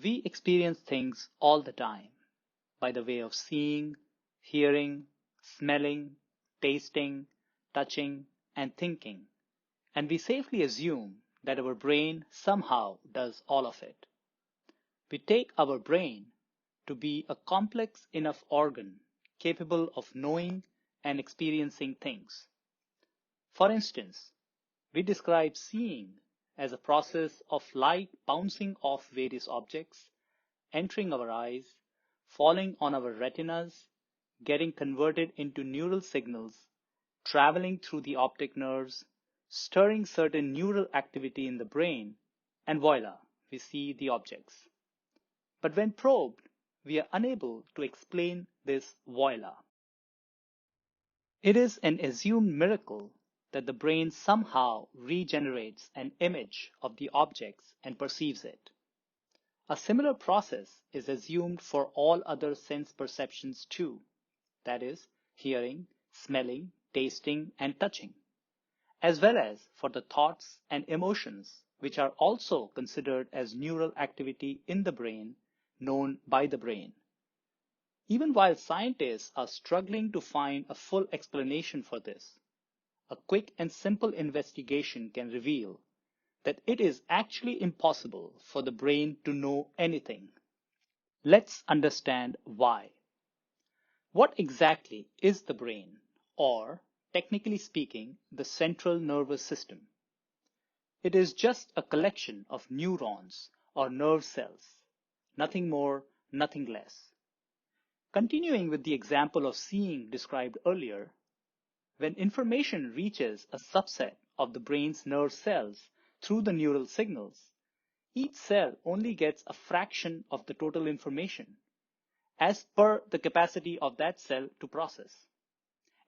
We experience things all the time by the way of seeing, hearing, smelling, tasting, touching, and thinking, and we safely assume that our brain somehow does all of it. We take our brain to be a complex enough organ capable of knowing and experiencing things. For instance, we describe seeing as a process of light bouncing off various objects, entering our eyes, falling on our retinas, getting converted into neural signals, traveling through the optic nerves, stirring certain neural activity in the brain, and voila, we see the objects. But when probed, we are unable to explain this voila. It is an assumed miracle that the brain somehow regenerates an image of the objects and perceives it. A similar process is assumed for all other sense perceptions too, that is, hearing, smelling, tasting, and touching, as well as for the thoughts and emotions, which are also considered as neural activity in the brain, known by the brain. Even while scientists are struggling to find a full explanation for this, a quick and simple investigation can reveal that it is actually impossible for the brain to know anything. Let's understand why. What exactly is the brain, or, technically speaking, the central nervous system? It is just a collection of neurons or nerve cells, nothing more, nothing less. Continuing with the example of seeing described earlier, when information reaches a subset of the brain's nerve cells through the neural signals, each cell only gets a fraction of the total information, as per the capacity of that cell to process.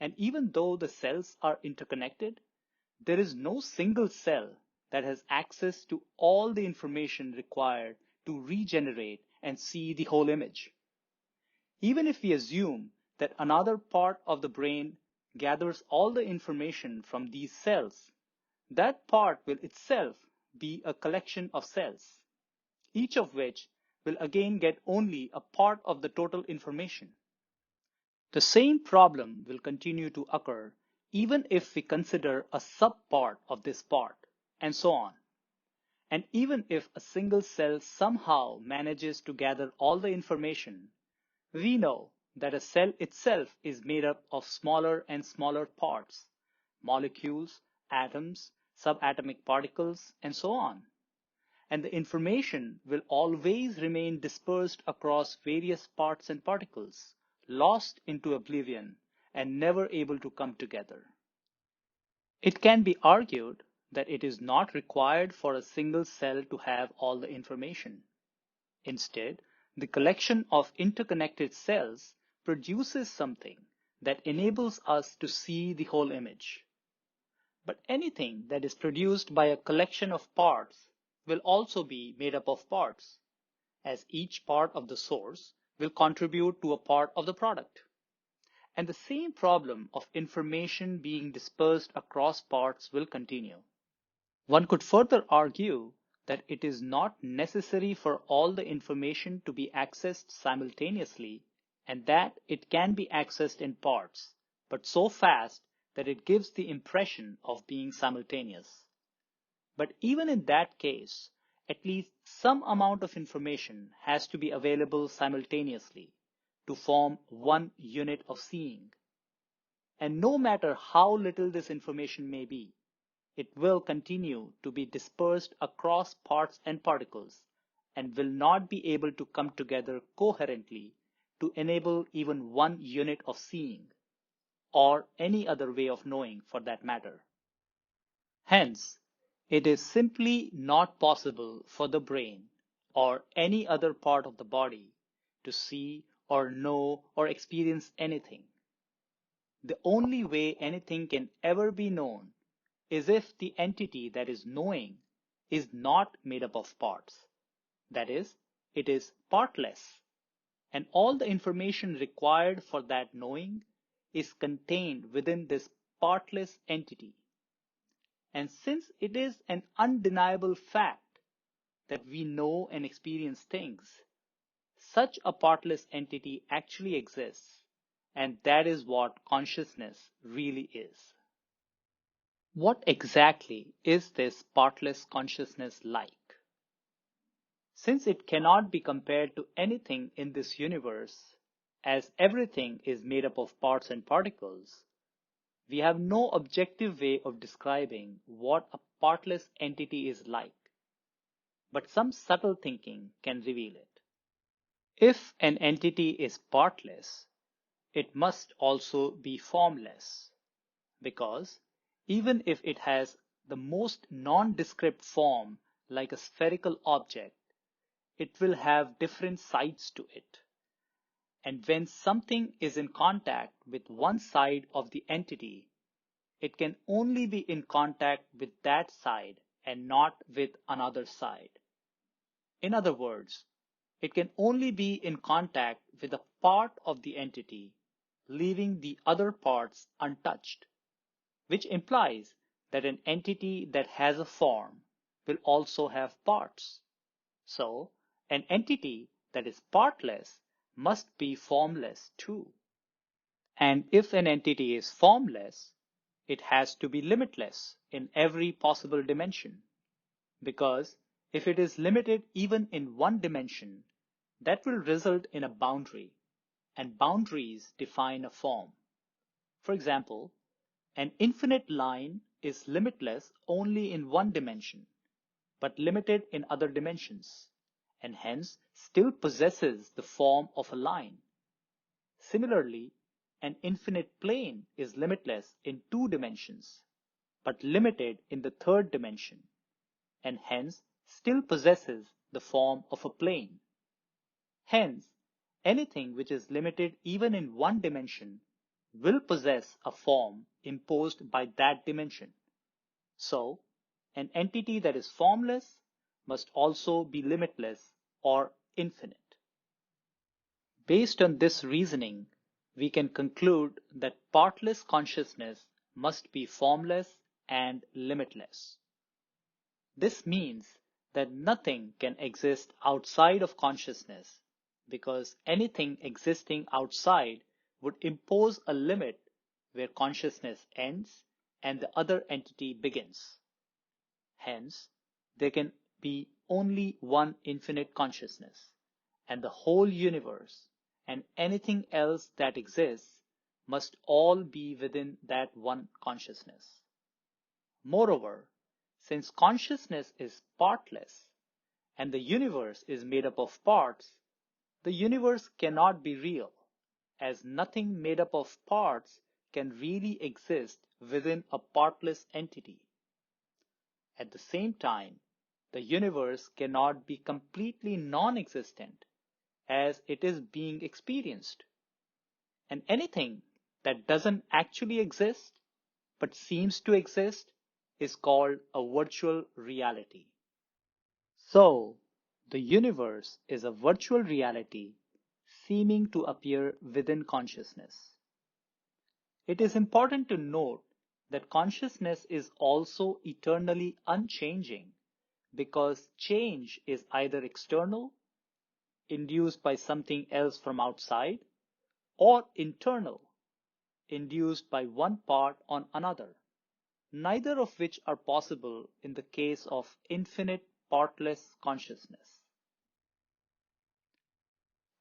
And even though the cells are interconnected, there is no single cell that has access to all the information required to regenerate and see the whole image. Even if we assume that another part of the brain gathers all the information from these cells, that part will itself be a collection of cells, each of which will again get only a part of the total information. The same problem will continue to occur even if we consider a subpart of this part, and so on. And even if a single cell somehow manages to gather all the information, we know that a cell itself is made up of smaller and smaller parts, molecules, atoms, subatomic particles, and so on. And the information will always remain dispersed across various parts and particles, lost into oblivion, and never able to come together. It can be argued that it is not required for a single cell to have all the information. Instead, the collection of interconnected cells produces something that enables us to see the whole image. But anything that is produced by a collection of parts will also be made up of parts, as each part of the source will contribute to a part of the product. And the same problem of information being dispersed across parts will continue. One could further argue that it is not necessary for all the information to be accessed simultaneously, and that it can be accessed in parts, but so fast that it gives the impression of being simultaneous. But even in that case, at least some amount of information has to be available simultaneously to form one unit of seeing. And no matter how little this information may be, it will continue to be dispersed across parts and particles and will not be able to come together coherently to enable even one unit of seeing, or any other way of knowing for that matter. Hence, it is simply not possible for the brain or any other part of the body to see or know or experience anything. The only way anything can ever be known is if the entity that is knowing is not made up of parts. That is, it is partless, and all the information required for that knowing is contained within this partless entity. And since it is an undeniable fact that we know and experience things, such a partless entity actually exists, and that is what consciousness really is. What exactly is this partless consciousness like? Since it cannot be compared to anything in this universe, as everything is made up of parts and particles, we have no objective way of describing what a partless entity is like, but some subtle thinking can reveal it. If an entity is partless, it must also be formless, because even if it has the most nondescript form like a spherical object, it will have different sides to it. And when something is in contact with one side of the entity, it can only be in contact with that side and not with another side. In other words, it can only be in contact with a part of the entity, leaving the other parts untouched, which implies that an entity that has a form will also have parts. So, an entity that is partless must be formless too. And if an entity is formless, it has to be limitless in every possible dimension. Because if it is limited even in one dimension, that will result in a boundary, and boundaries define a form. For example, an infinite line is limitless only in one dimension, but limited in other dimensions, and hence still possesses the form of a line. Similarly, an infinite plane is limitless in two dimensions, but limited in the third dimension, and hence still possesses the form of a plane. Hence, anything which is limited even in one dimension will possess a form imposed by that dimension. So, an entity that is formless must also be limitless or infinite. Based on this reasoning, we can conclude that partless consciousness must be formless and limitless. This means that nothing can exist outside of consciousness, because anything existing outside would impose a limit where consciousness ends and the other entity begins. Hence, there can be only one infinite consciousness, and the whole universe and anything else that exists must all be within that one consciousness. Moreover, since consciousness is partless and the universe is made up of parts, the universe cannot be real, as nothing made up of parts can really exist within a partless entity. At the same time, the universe cannot be completely non-existent, as it is being experienced. And anything that doesn't actually exist but seems to exist is called a virtual reality. So, the universe is a virtual reality seeming to appear within consciousness. It is important to note that consciousness is also eternally unchanging, because change is either external, induced by something else from outside, or internal, induced by one part on another, neither of which are possible in the case of infinite partless consciousness.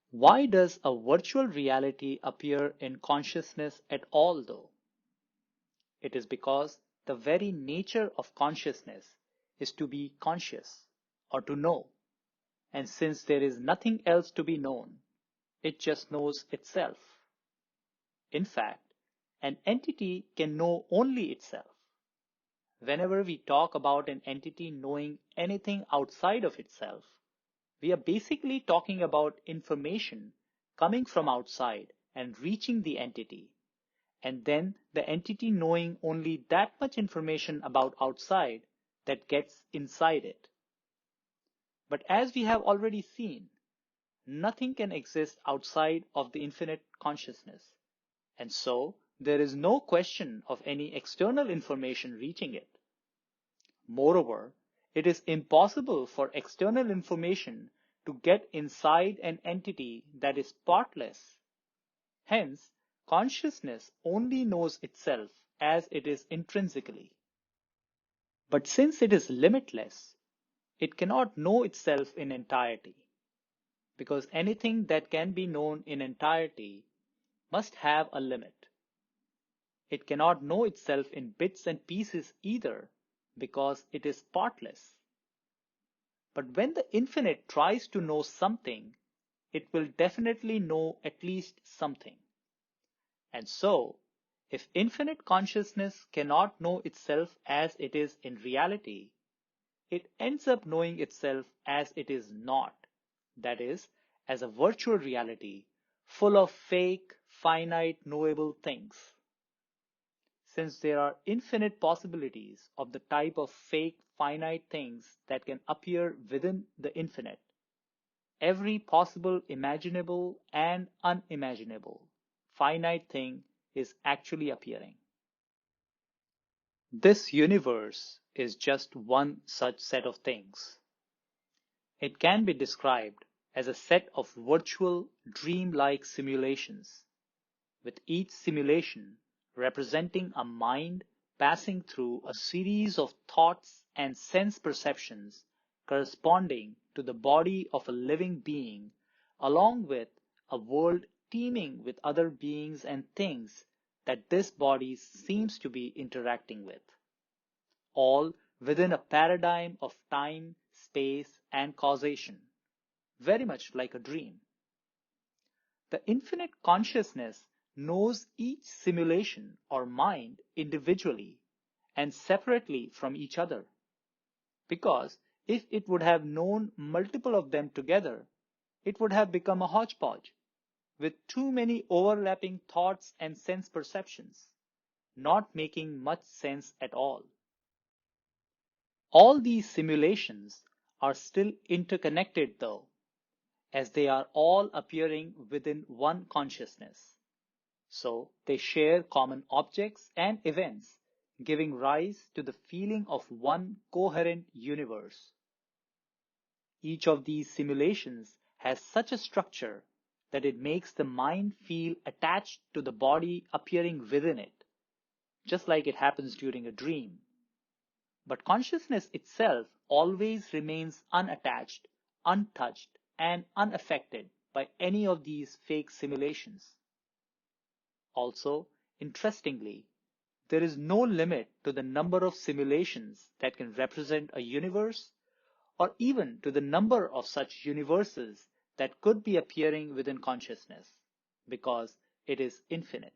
Why does a virtual reality appear in consciousness at all, though? It is because the very nature of consciousness is to be conscious, or to know, and since there is nothing else to be known, it just knows itself. In fact, an entity can know only itself. Whenever we talk about an entity knowing anything outside of itself, we are basically talking about information coming from outside and reaching the entity, and then the entity knowing only that much information about outside that gets inside it. But as we have already seen, nothing can exist outside of the infinite consciousness, and so there is no question of any external information reaching it. Moreover, It is impossible for external information to get inside an entity that is partless. Hence, consciousness only knows itself as it is intrinsically. But since it is limitless, it cannot know itself in entirety, because anything that can be known in entirety must have a limit. It cannot know itself in bits and pieces either, because it is partless. But when the infinite tries to know something, it will definitely know at least something. And so, if infinite consciousness cannot know itself as it is in reality, it ends up knowing itself as it is not, that is, as a virtual reality full of fake, finite, knowable things. Since there are infinite possibilities of the type of fake, finite things that can appear within the infinite, every possible imaginable and unimaginable finite thing is actually appearing. This universe is just one such set of things. It can be described as a set of virtual, dream-like simulations, with each simulation representing a mind passing through a series of thoughts and sense perceptions corresponding to the body of a living being, along with a world teeming with other beings and things that this body seems to be interacting with, all within a paradigm of time, space, and causation, very much like a dream. The infinite consciousness knows each simulation or mind individually and separately from each other, because if it would have known multiple of them together, it would have become a hodgepodge with too many overlapping thoughts and sense perceptions, not making much sense at all. All these simulations are still interconnected though, as they are all appearing within one consciousness. So they share common objects and events, giving rise to the feeling of one coherent universe. Each of these simulations has such a structure that it makes the mind feel attached to the body appearing within it, just like it happens during a dream. But consciousness itself always remains unattached, untouched, and unaffected by any of these fake simulations. Also, interestingly, there is no limit to the number of simulations that can represent a universe, or even to the number of such universes that could be appearing within consciousness, because it is infinite.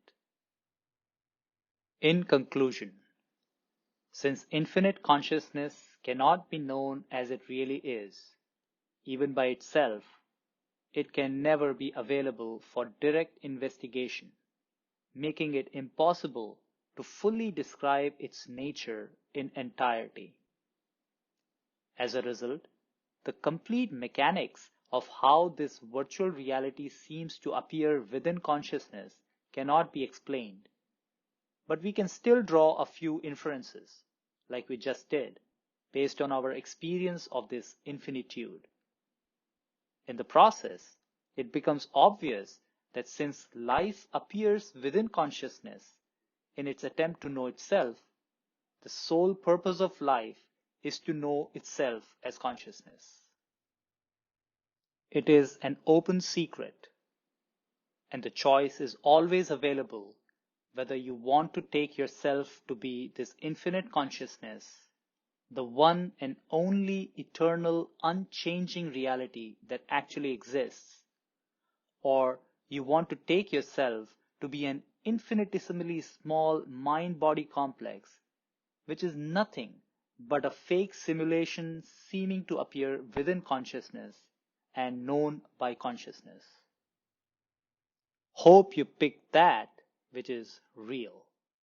In conclusion, since infinite consciousness cannot be known as it really is, even by itself, it can never be available for direct investigation, making it impossible to fully describe its nature in entirety. As a result, the complete mechanics of how this virtual reality seems to appear within consciousness cannot be explained, but we can still draw a few inferences, like we just did, based on our experience of this infinitude. In the process, it becomes obvious that since life appears within consciousness in its attempt to know itself, the sole purpose of life is to know itself as consciousness. It is an open secret, and the choice is always available whether you want to take yourself to be this infinite consciousness, the one and only eternal, unchanging reality that actually exists, or you want to take yourself to be an infinitesimally small mind-body complex, which is nothing but a fake simulation seeming to appear within consciousness and known by consciousness. Hope you picked that which is real.